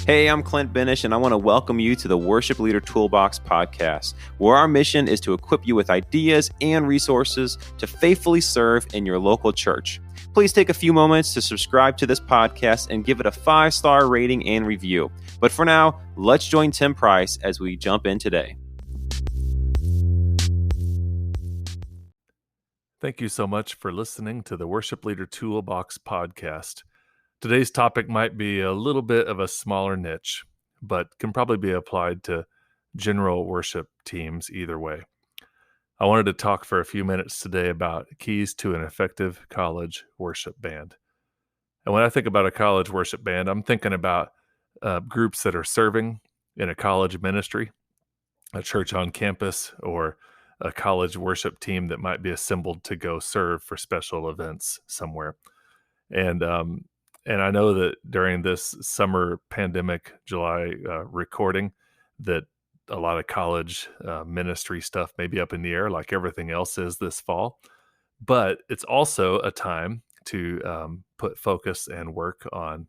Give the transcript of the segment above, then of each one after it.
Hey, I'm Clint Benish, and I want to welcome you to the Worship Leader Toolbox podcast, where our mission is to equip you with ideas and resources to faithfully serve in your local church. Please take a few moments to subscribe to this podcast and give it a 5-star rating and review. But for now, let's join Tim Price as we jump in today. Thank you so much for listening to the Worship Leader Toolbox podcast. Today's topic might be a little bit of a smaller niche, but can probably be applied to general worship teams either way. I wanted to talk for a few minutes today about keys to an effective college worship band. And when I think about a college worship band, I'm thinking about groups that are serving in a college ministry, a church on campus, or a college worship team that might be assembled to go serve for special events somewhere. And I know that during this summer pandemic July recording, that a lot of college ministry stuff may be up in the air, like everything else is this fall. But it's also a time to put focus and work on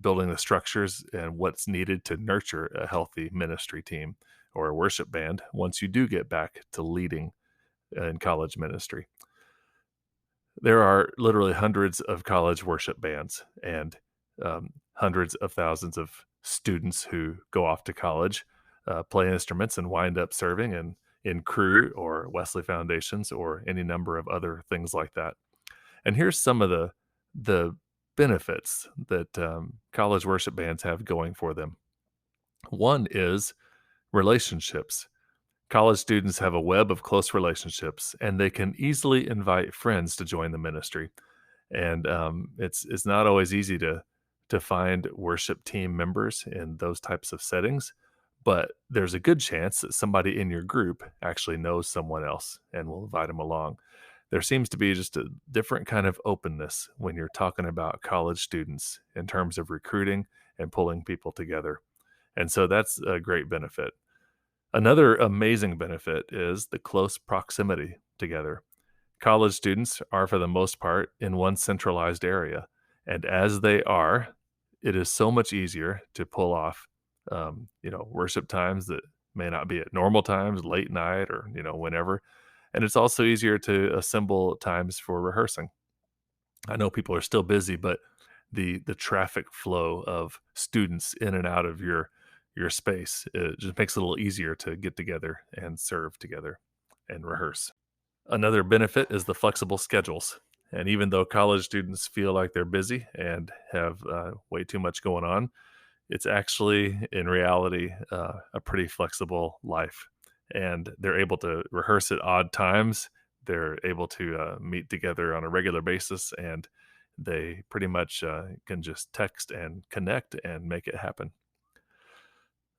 building the structures and what's needed to nurture a healthy ministry team or a worship band once you do get back to leading in college ministry. There are literally hundreds of college worship bands and hundreds of thousands of students who go off to college, play instruments, and wind up serving in Cru or Wesley Foundations or any number of other things like that. And here's some of the benefits that college worship bands have going for them. One is relationships. College students have a web of close relationships, and they can easily invite friends to join the ministry. And it's not always easy to find worship team members in those types of settings, but there's a good chance that somebody in your group actually knows someone else and will invite them along. There seems to be just a different kind of openness when you're talking about college students in terms of recruiting and pulling people together. And so that's a great benefit. Another amazing benefit is the close proximity together. College students are, for the most part, in one centralized area. And as they are, it is so much easier to pull off, worship times that may not be at normal times, late night or, whenever. And it's also easier to assemble times for rehearsing. I know people are still busy, but the traffic flow of students in and out of your space, it just makes it a little easier to get together and serve together and rehearse. Another benefit is the flexible schedules. And even though college students feel like they're busy and have way too much going on, it's actually, in reality, a pretty flexible life. And they're able to rehearse at odd times. They're able to meet together on a regular basis, and they pretty much can just text and connect and make it happen.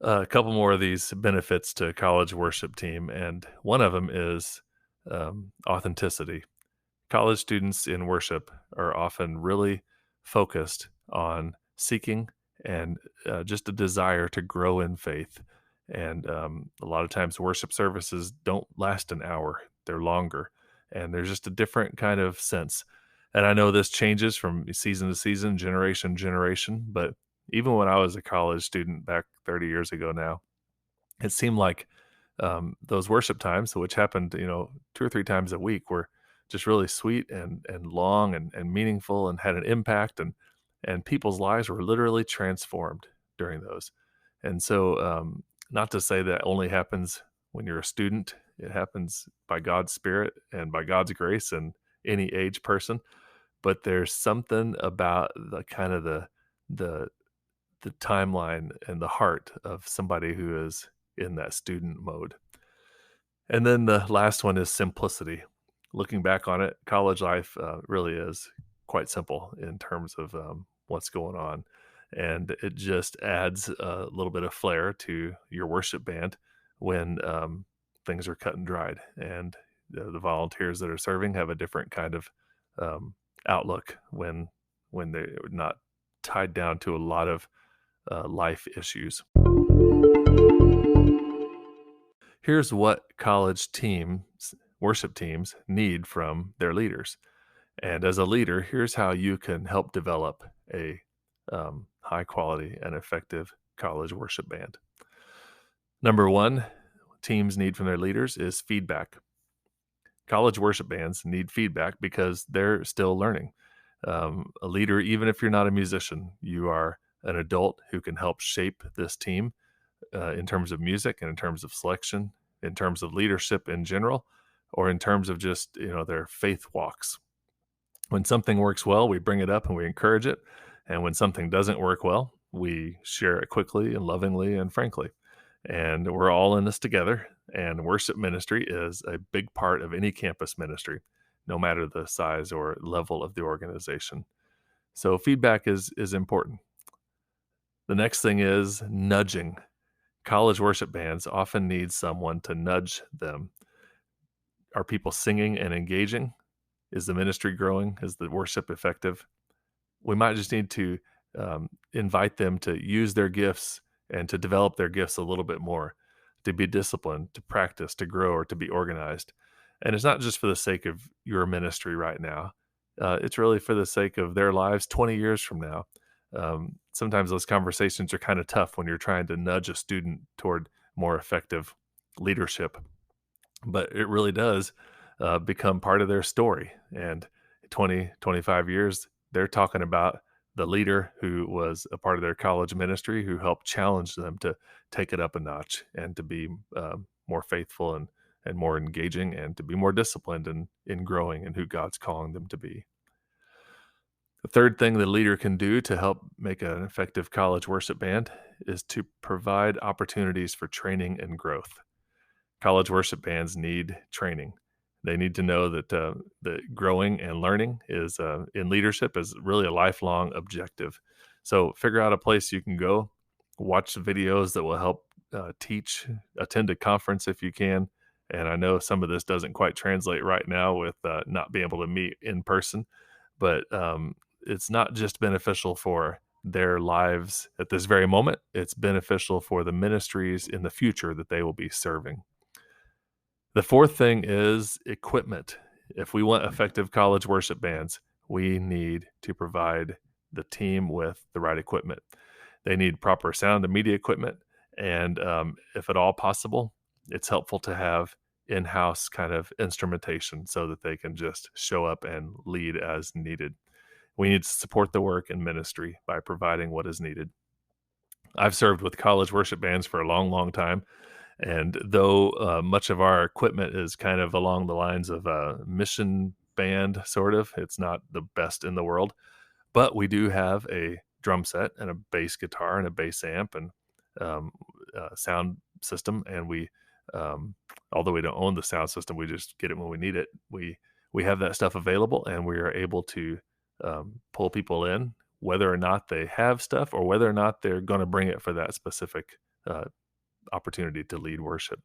A couple more of these benefits to college worship team, and one of them is authenticity. College students in worship are often really focused on seeking and just a desire to grow in faith. And a lot of times worship services don't last an hour, they're longer. And there's just a different kind of sense. And I know this changes from season to season, generation to generation, but even when I was a college student back 30 years ago now, it seemed like those worship times, which happened, 2 or 3 times a week, were just really sweet and long and meaningful and had an impact, and people's lives were literally transformed during those. And so, not to say that only happens when you're a student, it happens by God's Spirit and by God's grace and any age person, but there's something about the kind of the timeline and the heart of somebody who is in that student mode. And then the last one is simplicity. Looking back on it, college life really is quite simple in terms of what's going on. And it just adds a little bit of flair to your worship band when things are cut and dried. And the volunteers that are serving have a different kind of outlook when they're not tied down to a lot of life issues. Here's what college teams, worship teams, need from their leaders. And as a leader, here's how you can help develop a high quality and effective college worship band. Number one, teams need from their leaders is feedback. College worship bands need feedback because they're still learning. A leader, even if you're not a musician, you are an adult who can help shape this team in terms of music and in terms of selection, in terms of leadership in general, or in terms of just, their faith walks. When something works well, we bring it up and we encourage it. And when something doesn't work well, we share it quickly and lovingly and frankly. And we're all in this together. And worship ministry is a big part of any campus ministry, no matter the size or level of the organization. So feedback is important. The next thing is nudging. College worship bands often need someone to nudge them. Are people singing and engaging? Is the ministry growing? Is the worship effective? We might just need to invite them to use their gifts and to develop their gifts a little bit more, to be disciplined, to practice, to grow, or to be organized. And it's not just for the sake of your ministry right now. It's really for the sake of their lives 20 years from now. Sometimes those conversations are kind of tough when you're trying to nudge a student toward more effective leadership. But it really does become part of their story. And 20, 25 years, they're talking about the leader who was a part of their college ministry who helped challenge them to take it up a notch and to be more faithful and more engaging and to be more disciplined in growing in who God's calling them to be. The third thing the leader can do to help make an effective college worship band is to provide opportunities for training and growth. College worship bands need training. They need to know that growing and learning is in leadership is really a lifelong objective. So figure out a place you can go, watch the videos that will help teach, attend a conference if you can. And I know some of this doesn't quite translate right now with not being able to meet in person, but it's not just beneficial for their lives at this very moment. It's beneficial for the ministries in the future that they will be serving. The fourth thing is equipment. If we want effective college worship bands, we need to provide the team with the right equipment. They need proper sound and media equipment. And if at all possible, it's helpful to have in-house kind of instrumentation so that they can just show up and lead as needed. We need to support the work and ministry by providing what is needed. I've served with college worship bands for a long, long time. And though much of our equipment is kind of along the lines of a mission band, sort of, it's not the best in the world, but we do have a drum set and a bass guitar and a bass amp and sound system. And we, although we don't own the sound system, we just get it when we need it. We have that stuff available, and we are able to pull people in, whether or not they have stuff or whether or not they're going to bring it for that specific opportunity to lead worship.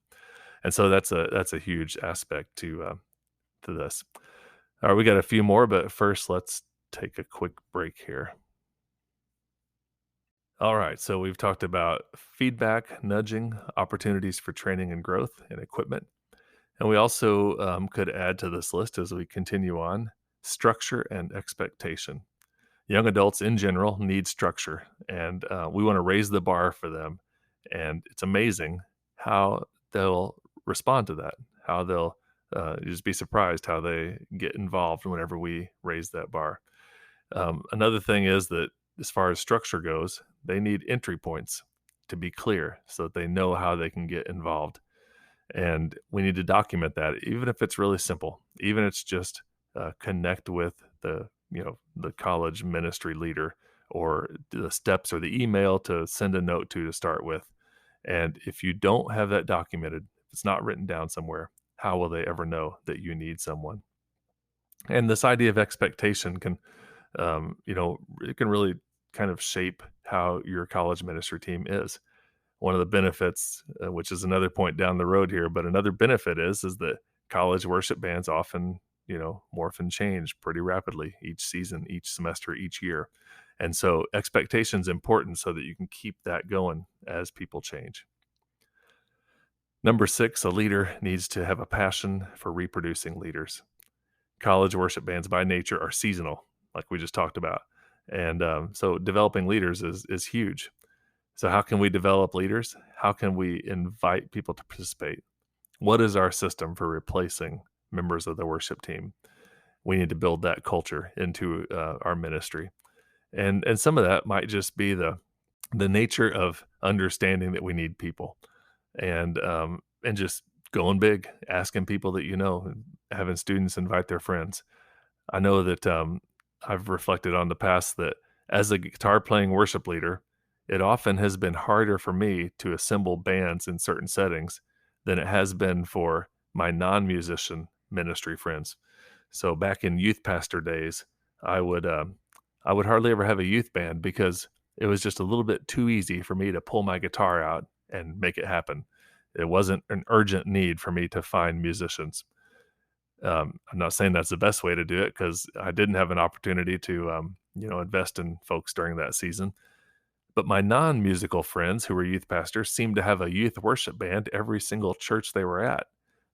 And so that's a huge aspect to this. All right, we got a few more, but first let's take a quick break here. All right, so we've talked about feedback, nudging, opportunities for training and growth, and equipment. And we also could add to this list as we continue on, structure and expectation. Young adults in general need structure, and we want to raise the bar for them. And it's amazing how they'll respond to that, how they'll just be surprised how they get involved whenever we raise that bar. Another thing is that as far as structure goes, they need entry points to be clear so that they know how they can get involved. And we need to document that, even if it's really simple, even if it's just connect with the college ministry leader, or the steps or the email to send a note to start with. And if you don't have that documented, if it's not written down somewhere, how will they ever know that you need someone? And this idea of expectation can, it can really kind of shape how your college ministry team is. One of the benefits, which is another point down the road here, but another benefit is that college worship bands often, morph and change pretty rapidly each season, each semester, each year. And so expectation is important so that you can keep that going as people change. Number 6, a leader needs to have a passion for reproducing leaders. College worship bands by nature are seasonal, like we just talked about. And so developing leaders is huge. So how can we develop leaders? How can we invite people to participate? What is our system for replacing members of the worship team? We need to build that culture into our ministry, and some of that might just be the nature of understanding that we need people, and just going big, asking people that and having students invite their friends. I know that I've reflected on the past that as a guitar playing worship leader, it often has been harder for me to assemble bands in certain settings than it has been for my non-musician ministry friends. So back in youth pastor days, I would I would hardly ever have a youth band because it was just a little bit too easy for me to pull my guitar out and make it happen. It wasn't an urgent need for me to find musicians. I'm not saying that's the best way to do it because I didn't have an opportunity to, invest in folks during that season. But my non-musical friends who were youth pastors seemed to have a youth worship band every single church they were at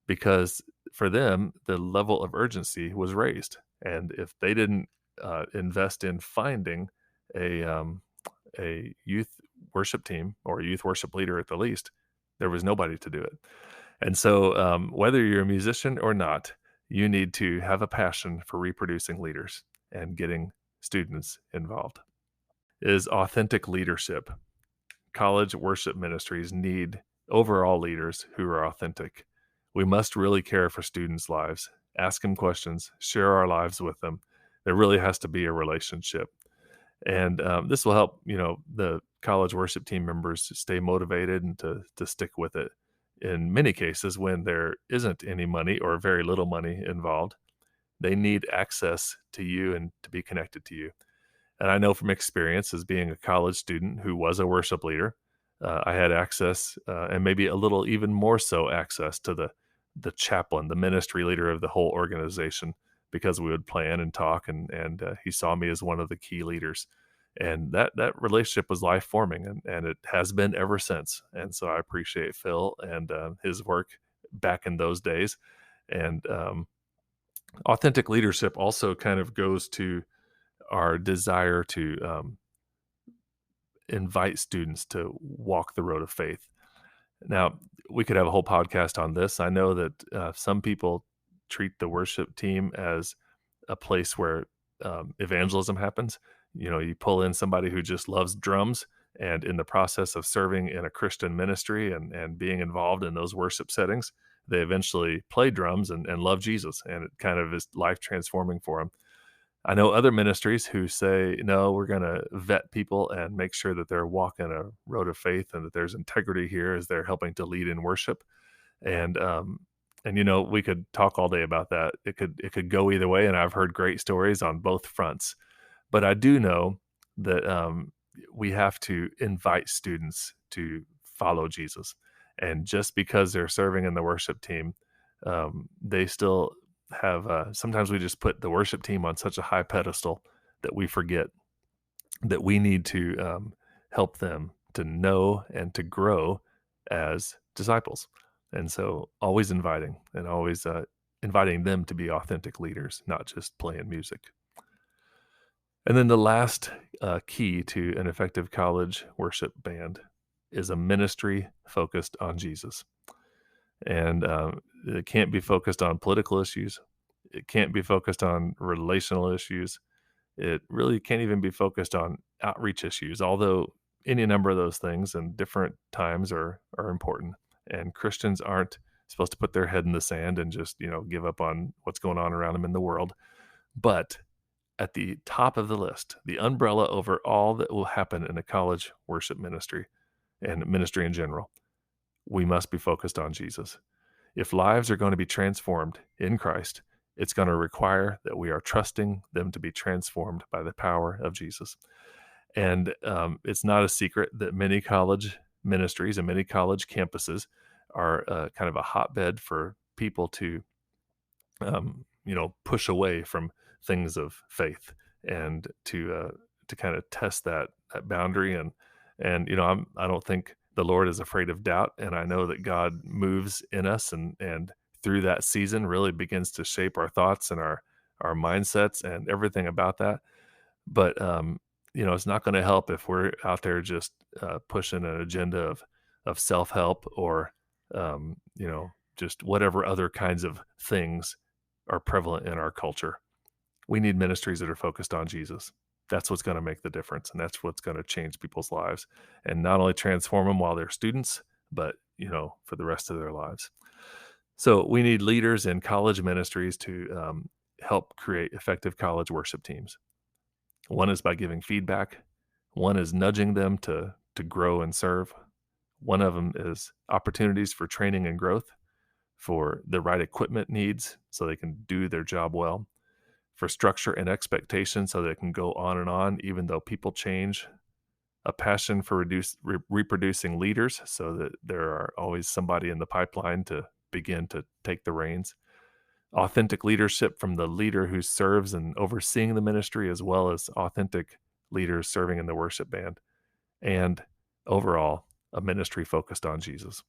because for them, the level of urgency was raised. And if they didn't invest in finding a youth worship team or a youth worship leader at the least, there was nobody to do it. And so, whether you're a musician or not, you need to have a passion for reproducing leaders and getting students involved. Is authentic leadership. College worship ministries need overall leaders who are authentic. We must really care for students' lives, ask them questions, share our lives with them. There really has to be a relationship. And this will help, the college worship team members stay motivated and to stick with it. In many cases, when there isn't any money or very little money involved, they need access to you and to be connected to you. And I know from experience as being a college student who was a worship leader, I had access and maybe a little even more so access to the chaplain, the ministry leader of the whole organization, because we would plan and talk, and he saw me as one of the key leaders. And that relationship was life forming, and it has been ever since. And so I appreciate Phil and his work back in those days. And authentic leadership also kind of goes to our desire to invite students to walk the road of faith. Now, we could have a whole podcast on this. I know that some people treat the worship team as a place where evangelism happens. You pull in somebody who just loves drums, and in the process of serving in a Christian ministry and being involved in those worship settings, they eventually play drums and love Jesus, and it kind of is life transforming for them. I know other ministries who say, no, we're going to vet people and make sure that they're walking a road of faith and that there's integrity here as they're helping to lead in worship. And we could talk all day about that. It could go either way, and I've heard great stories on both fronts. But I do know that we have to invite students to follow Jesus. And just because they're serving in the worship team, they still have sometimes we just put the worship team on such a high pedestal that we forget that we need to help them to know and to grow as disciples. And so always inviting and always inviting them to be authentic leaders, not just playing music. And then the last key to an effective college worship band is a ministry focused on Jesus. And it can't be focused on political issues. It can't be focused on relational issues. It really can't even be focused on outreach issues, although any number of those things and different times are important. And Christians aren't supposed to put their head in the sand and just, give up on what's going on around them in the world. But at the top of the list, the umbrella over all that will happen in a college worship ministry and ministry in general, we must be focused on Jesus. If lives are going to be transformed in Christ, it's going to require that we are trusting them to be transformed by the power of Jesus. And it's not a secret that many college ministries and many college campuses are kind of a hotbed for people to, push away from things of faith and to kind of test that boundary. And I don't think the Lord is afraid of doubt, and I know that God moves in us and through that season really begins to shape our thoughts and our mindsets and everything about that. But it's not going to help if we're out there just pushing an agenda of self-help or, just whatever other kinds of things are prevalent in our culture. We need ministries that are focused on Jesus. That's what's going to make the difference. And that's what's going to change people's lives and not only transform them while they're students, but, for the rest of their lives. So we need leaders in college ministries to help create effective college worship teams. One is by giving feedback. One is nudging them to grow and serve. One of them is opportunities for training and growth, for the right equipment needs so they can do their job well, for structure and expectation so they can go on, even though people change, a passion for reproducing leaders so that there are always somebody in the pipeline to begin to take the reins, authentic leadership from the leader who serves and overseeing the ministry, as well as authentic leaders serving in the worship band, and overall, a ministry focused on Jesus.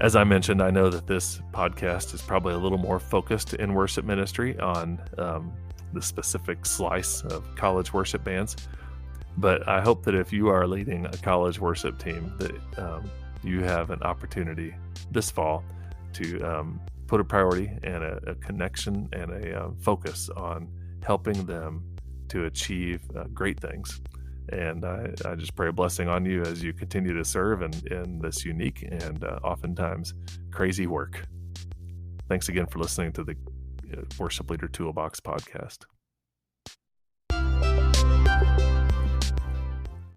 As I mentioned, I know that this podcast is probably a little more focused in worship ministry on the specific slice of college worship bands, but I hope that if you are leading a college worship team, that you have an opportunity this fall to put a priority and a connection and a focus on helping them to achieve great things. And I just pray a blessing on you as you continue to serve in this unique and oftentimes crazy work. Thanks again for listening to the Worship Leader Toolbox podcast.